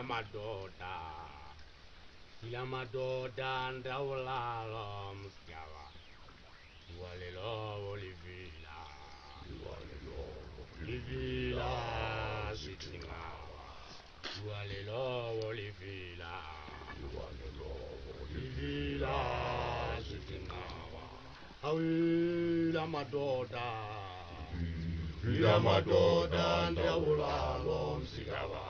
madoda. Ila madoda ndawulalo msigaba. Iwalelo olivila. Olivila sitingawa. Iwalelo olivila. Olivila sitingawa. Awila madoda. Ila madoda ndawulalo msigaba.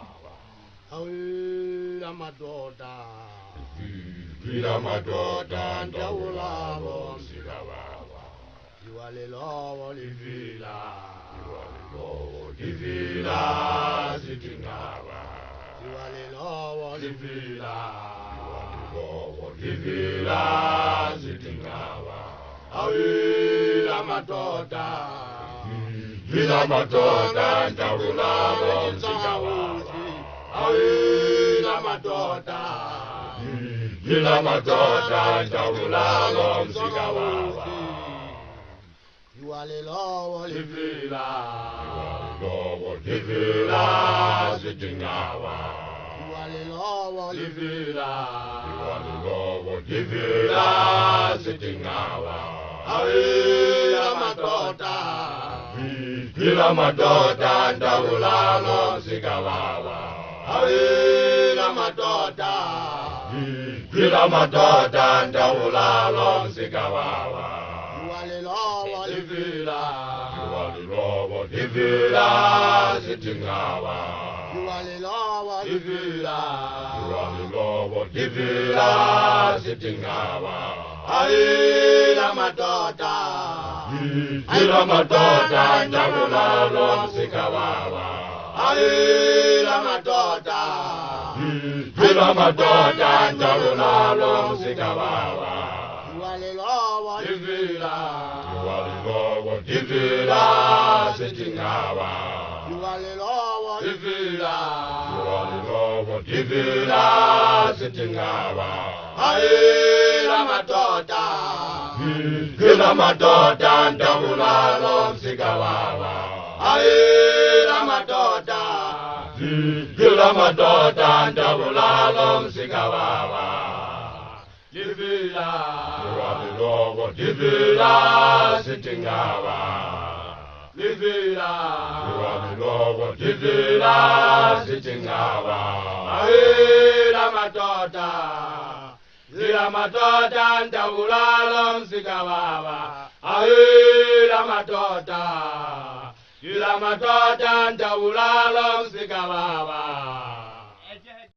Awila madoda. Ila madoda ndawulalo msigaba. Iwalelo olivila. Olivila sitingawa. Iwalelo olivila. Olivila sitingawa. Awila madoda. Ila madoda ndawulalo msigaba. Awila madoda. Ila madoda ndawulalo msigaba. Iwalelo olivila. Olivila sitingawa. Iwalelo olivila. Olivila sitingawa. Awila madoda. Ila madoda ndawulalo msigaba. Awila madoda. Ila madoda ndawulalo msigaba. Iwalelo olivila. Olivila sitingawa. Iwalelo olivila. Olivila sitingawa. Awila madoda. Ila madoda ndawulalo msigaba. Awila madoda. Ila madoda ndawulalo msigaba. Iwalelo olivila. Olivila sitingawa. Iwalelo olivila. Olivila sitingawa. Awila madoda. Ila madoda ndawulalo msigaba. Awila madoda. Ila madoda ndawulalo msigaba. Livila. Livila sitingawa. Livila. Livila sitingawa. Awila madoda. Ila madoda ndawulalo msigaba. Awila madoda. Ila madoda ndawulalo msigaba.